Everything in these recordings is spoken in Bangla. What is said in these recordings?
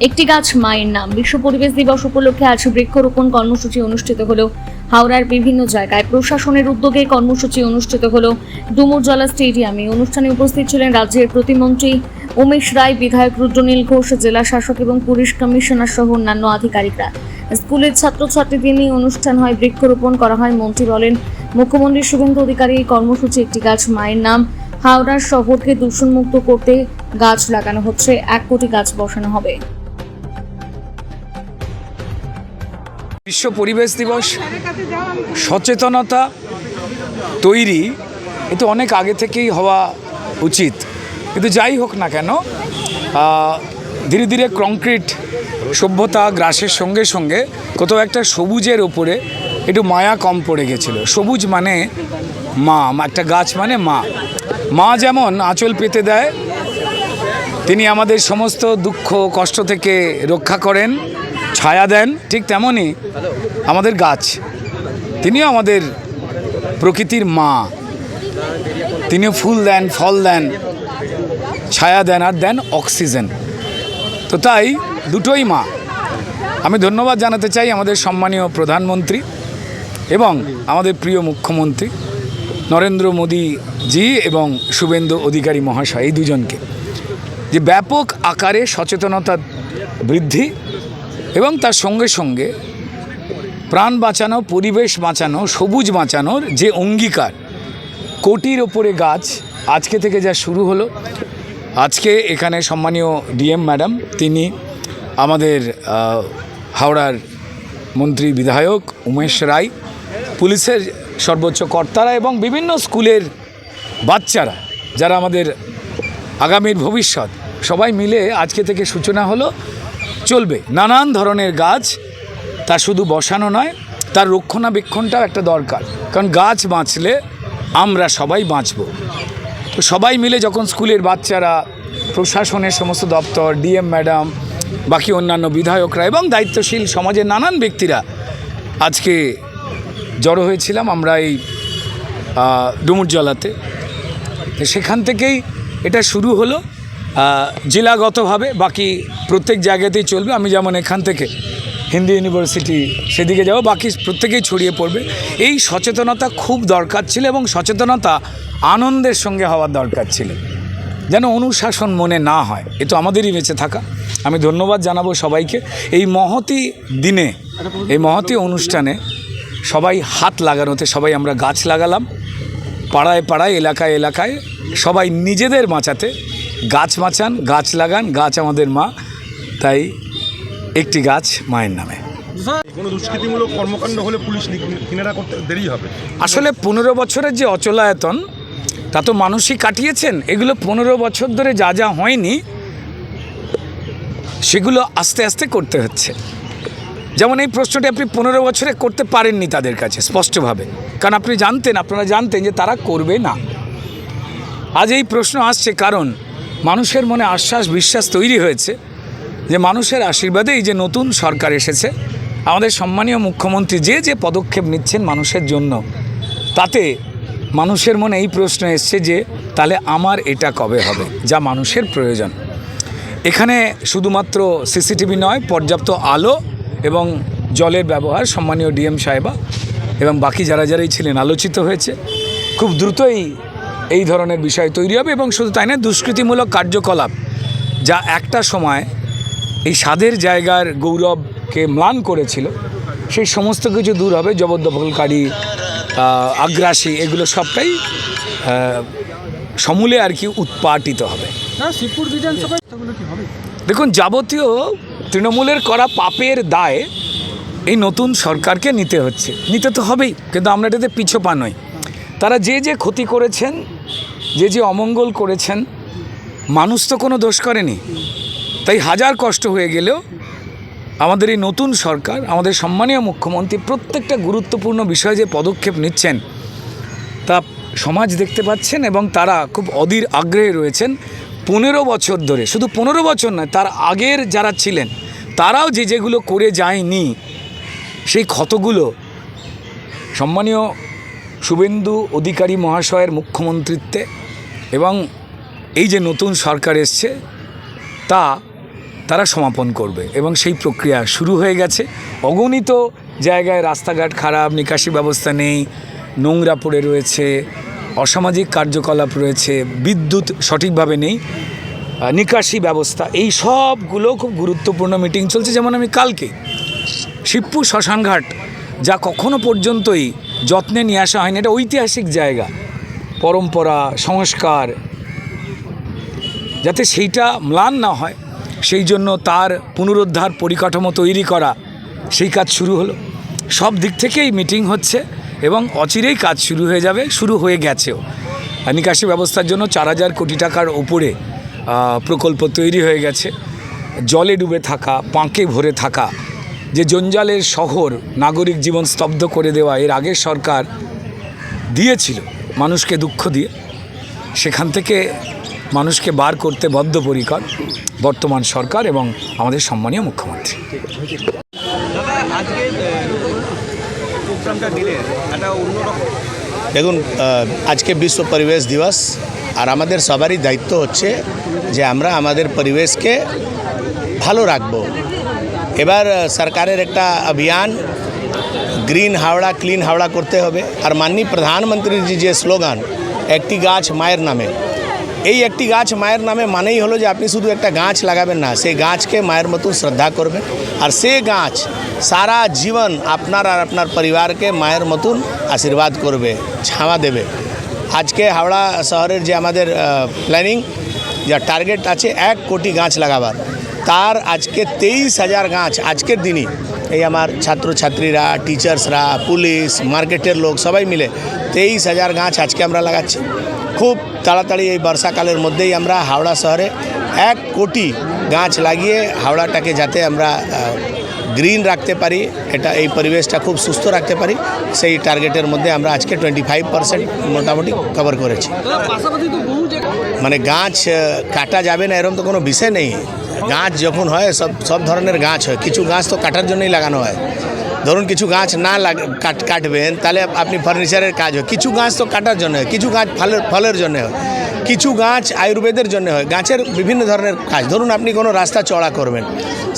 একটি গাছ মায়ের নাম। বিশ্ব পরিবেশ দিবস উপলক্ষে আজ বৃক্ষরোপণ কর্মসূচি অনুষ্ঠিত হলো হাওড়ার বিভিন্ন জায়গায়। প্রশাসনের উদ্যোগে কর্মসূচি অনুষ্ঠিত হলো ডুমুরজলা স্টেডিয়ামে। অনুষ্ঠানে উপস্থিত ছিলেন রাজ্যের প্রতিমন্ত্রী উমেশ রায়, বিধায়ক রুদ্রনীল ঘোষ, জেলা শাসক এবং পুলিশ কমিশনার সহ অন্যান্য আধিকারিকরা। স্কুলের ছাত্রছাত্রীদের নিয়ে অনুষ্ঠান হয়, বৃক্ষরোপণ করা হয়। মন্ত্রী বলেন, মুখ্যমন্ত্রী শুভেন্দু অধিকারী এই কর্মসূচি একটি গাছ মায়ের নাম। হাওড়ার শহরকে দূষণমুক্ত করতে গাছ লাগানো হচ্ছে, 1 কোটি গাছ বসানো হবে। বিশ্ব পরিবেশ দিবস সচেতনতা তৈরি এতে অনেক আগে থেকেই হওয়া উচিত, কিন্তু যাই হোক না কেন ধীরে ধীরে কংক্রিট সভ্যতা গ্রাসের সঙ্গে সঙ্গে কোথাও একটা সবুজের ওপরে একটু মায়া কম পড়ে গেছিলো। সবুজ মানে মা, একটা গাছ মানে মা। মা যেমন আঁচল পেতে দেয়, তিনি আমাদের সমস্ত দুঃখ কষ্ট থেকে রক্ষা করেন, ছায়া দেন, ঠিক তেমনই আমাদের গাছ, তিনিও আমাদের প্রকৃতির মা। তিনিও ফুল দেন, ফল দেন, ছায়া দেন, আর দেন অক্সিজেন। তো তাই দুটোই মা। আমি ধন্যবাদ জানাতে চাই আমাদের সম্মানীয় প্রধানমন্ত্রী এবং আমাদের প্রিয় মুখ্যমন্ত্রী নরেন্দ্র মোদী জি এবং শুভেন্দু অধিকারী মহাশয়, এই দুজনকে, যে ব্যাপক আকারে সচেতনতা বৃদ্ধি এবং তার সঙ্গে সঙ্গে প্রাণ বাঁচানো, পরিবেশ বাঁচানো, সবুজ বাঁচানোর যে অঙ্গীকার, কোটির ওপরে গাছ আজকে থেকে যা শুরু হলো। আজকে এখানে সম্মানীয় ডিএম ম্যাডাম, তিনি আমাদের হাওড়ার মন্ত্রী বিধায়ক উমেশ রায়, পুলিশের সর্বোচ্চ কর্তারা এবং বিভিন্ন স্কুলের বাচ্চারা যারা আমাদের আগামীর ভবিষ্যৎ, সবাই মিলে আজকে থেকে সূচনা হলো। চলবে নানান ধরনের গাছ, তা শুধু বসানো নয়, তার রক্ষণাবেক্ষণটাও একটা দরকার, কারণ গাছ বাঁচলে আমরা সবাই বাঁচব। তো সবাই মিলে যখন স্কুলের বাচ্চারা, প্রশাসনের সমস্ত দপ্তর, ডিএম ম্যাডাম, বাকি অন্যান্য বিধায়করা এবং দায়িত্বশীল সমাজের নানান ব্যক্তিরা আজকে জড়ো হয়েছিলাম আমরা এই ডুমুরজলাতে। সেখান থেকেই এটা শুরু হলো জেলাগতভাবে, বাকি প্রত্যেক জায়গাতেই চলবে। আমি যেমন এখান থেকে হিন্দি ইউনিভার্সিটি সেদিকে যাব, বাকি প্রত্যেকেই ছড়িয়ে পড়বে। এই সচেতনতা খুব দরকার ছিল এবং সচেতনতা আনন্দের সঙ্গে হওয়ার দরকার ছিল, যেন অনুশাসন মনে না হয়। এ তো আমাদেরই বেঁচে থাকা। আমি ধন্যবাদ জানাবো সবাইকে। এই মহতী দিনে, এই মহতী অনুষ্ঠানে সবাই হাত লাগানোতে, সবাই আমরা গাছ লাগালাম। পাড়ায় পাড়ায়, এলাকায় এলাকায় সবাই নিজেদের বাঁচাতে গাছ বাঁচান, গাছ লাগান। গাছ আমাদের মা, তাই একটি গাছ মায়ের নামে। কোনো দুষ্কৃতিমূলক কর্মকাণ্ড হলে পুলিশ কিনারা করতে দেরি হবে। আসলে 15 বছরের যে অচলায়তন, তা তো মানুষই কাটিয়েছেন। এগুলো 15 বছর ধরে যা যা হয়নি, সেগুলো আস্তে আস্তে করতে হচ্ছে। যেমন এই প্রশ্নটি আপনি 15 বছরে করতে পারেননি তাদের কাছে স্পষ্টভাবে, কারণ আপনারা জানতেন যে তারা করবে না। আজ এই প্রশ্ন আসছে কারণ মানুষের মনে আশ্বাস বিশ্বাস তৈরি হয়েছে যে মানুষের আশীর্বাদে এই যে নতুন সরকার এসেছে, আমাদের সম্মানীয় মুখ্যমন্ত্রী যে পদক্ষেপ নিচ্ছেন মানুষের জন্য, তাতে মানুষের মনে এই প্রশ্ন এসছে যে তাহলে আমার এটা কবে হবে, যা মানুষের প্রয়োজন। এখানে শুধুমাত্র সিসিটিভি নয়, পর্যাপ্ত আলো এবং জলের ব্যবহার সম্মানীয় ডিএম সাহেবা এবং বাকি যারাই ছিলেন আলোচিত হয়েছে। খুব দ্রুতই এই ধরনের বিষয় তৈরি হবে এবং শুধু তাই না, দুষ্কৃতিমূলক কার্যকলাপ যা একটা সময় এই স্বাদের জায়গার গৌরবকে ম্লান করেছিল, সেই সমস্ত কিছু দূর হবে। জবরদখলকারী, আগ্রাসী, এগুলো সবটাই সমূলে আর কি উৎপাটিত হবে। দেখুন, যাবতীয় তৃণমূলের করা পাপের দায় এই নতুন সরকারকে নিতে তো হবেই, কিন্তু আমরা এটাতে পিছপা নই। তারা যে ক্ষতি করেছেন, যে অমঙ্গল করেছেন, মানুষ তো কোনো দোষ করেনি। তাই হাজার কষ্ট হয়ে গেলেও আমাদের এই নতুন সরকার, আমাদের সম্মানীয় মুখ্যমন্ত্রী প্রত্যেকটা গুরুত্বপূর্ণ বিষয়ে যে পদক্ষেপ নিচ্ছেন, তা সমাজ দেখতে পাচ্ছেন এবং তারা খুব অধীর আগ্রহে রয়েছেন। 15 বছর ধরে, শুধু 15 বছর নয়, তার আগের যারা ছিলেন তারাও যেগুলো করে যায়নি, সেই ক্ষতগুলো সম্মানীয় শুভেন্দু অধিকারী মহাশয়ের মুখ্যমন্ত্রিত্বে এবং এই যে নতুন সরকার এসছে, তা তারা সমাপন করবে এবং সেই প্রক্রিয়া শুরু হয়ে গেছে। অগণিত জায়গায় রাস্তাঘাট খারাপ, নিকাশি ব্যবস্থা নেই, নোংরা পড়ে রয়েছে, অসামাজিক কার্যকলাপ রয়েছে, বিদ্যুৎ সঠিকভাবে নেই, নিকাশি ব্যবস্থা, এই সবগুলো খুব গুরুত্বপূর্ণ মিটিং চলছে। যেমন আমি কালকে শিবপুর শ্মশানঘাট, যা কখনো পর্যন্তই যত্নে নিয়ে আসা হয়নি, এটা ঐতিহাসিক জায়গা, পরম্পরা সংস্কার, যাতে সেইটা ম্লান না হয় সেই জন্য তার পুনরুদ্ধার পরিকাঠামো তৈরি করা, সেই কাজ শুরু হলো। সব দিক থেকেই মিটিং হচ্ছে এবং অচিরেই কাজ শুরু হয়ে যাবে, শুরু হয়ে গেছেও। নিকাশি ব্যবস্থার জন্য 4,000 কোটি টাকার ওপরে প্রকল্প তৈরি হয়ে গেছে। জলে ডুবে থাকা, পাঁকে ভরে থাকা, যে জঞ্জালের শহর, নাগরিক জীবন স্তব্ধ করে দেওয়া এর আগের সরকার দিয়েছিল মানুষকে দুঃখ দিয়ে, সেখান থেকে মানুষকে বার করতে বদ্ধপরিকর বর্তমান সরকার এবং আমাদের সম্মানীয় মুখ্যমন্ত্রী। দেখুন, আজকে বিশ্ব পরিবেশ দিবস, আর আমাদের সবারই দায়িত্ব হচ্ছে যে আমরা আমাদের পরিবেশকে ভালো রাখবো। এবার সরকারের একটা অভিযান গ্রিন হাওড়া ক্লিন হাওড়া করতে হবে। আর মাননীয় প্রধানমন্ত্রীর যে স্লোগান একটি গাছ মায়ের নামে, এই একটি গাছ মায়ের নামে মানেই হলো যে আপনি শুধু একটা গাছ লাগাবেন না, সেই গাছকে মায়ের মতো শ্রদ্ধা করবেন, আর সেই গাছ সারা জীবন আপনার আর আপনার পরিবারকে মায়ের মতন আশীর্বাদ করবে, ছাওয়া দেবে। আজকে হাওড়া শহরের যে আমাদের প্ল্যানিং, যা টার্গেট আছে 1 কোটি গাছ লাগাবার, তার আজকে 23,000 গাছ আজকের দিনই এই আমার ছাত্রছাত্রীরা, টিচার্সরা, পুলিশ, মার্কেটের লোক সবাই মিলে 23,000 গাছ আজকে আমরা লাগাচ্ছি। খুব তাড়াতাড়ি এই বর্ষাকালের মধ্যেই আমরা হাওড়া শহরে 1 কোটি গাছ লাগিয়ে হাওড়াটাকে যাতে আমরা গ্রিন রাখতে পারি, এটা এই পরিবেশটা খুব সুস্থ রাখতে পারি, সেই টার্গেটের মধ্যে আমরা আজকে 25% মোটামুটি কভার করেছি। মানে গাছ কাটা যাবে না এরকম তো কোনো বিষয় নেই। গাছ যখন হয় সব ধরনের গাছ হয়, কিছু গাছ তো কাটার জন্যই লাগানো হয়। ধরুন কিছু গাছ না কাটবেন তাহলে আপনি ফার্নিচারের কাজ হয়, কিছু গাছ তো কাটার জন্য হয়, কিছু গাছ ফলের জন্য হয়, কিছু গাছ আয়ুর্বেদের জন্য হয়। গাছের বিভিন্ন ধরনের কাজ। ধরুন আপনি কোনো রাস্তা চওড়া করবেন,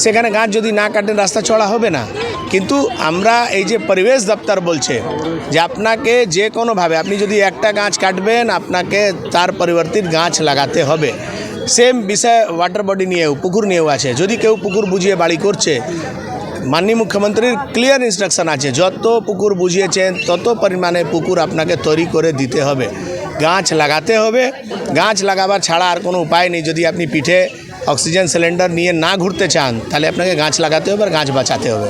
সেখানে গাছ যদি না কাটেন রাস্তা চওড়া হবে না। কিন্তু আমরা এই যে পরিবেশ দপ্তর বলছে যে আপনাকে যে কোনোভাবে আপনি যদি একটা গাছ কাটবেন আপনাকে তার পরিবর্তিত গাছ লাগাতে হবে। সেম বিষয় ওয়াটার বডি নিয়েও, পুকুর নিয়েও আছে। যদি কেউ পুকুর বুঝিয়ে বাড়ি করছে, মাননীয় মুখ্যমন্ত্রীর ক্লিয়ার ইনস্ট্রাকশন আছে, যত পুকুর বুঝিয়েছেন তত পরিমাণে পুকুর আপনাকে তৈরি করে দিতে হবে, গাছ লাগাতে হবে। গাছ লাগাবার ছাড়া আর কোনো উপায় নেই। যদি আপনি পিঠে অক্সিজেন সিলিন্ডার নিয়ে না ঘুরতে চান তাহলে আপনাকে গাছ লাগাতে হবে আর গাছ বাঁচাতে হবে।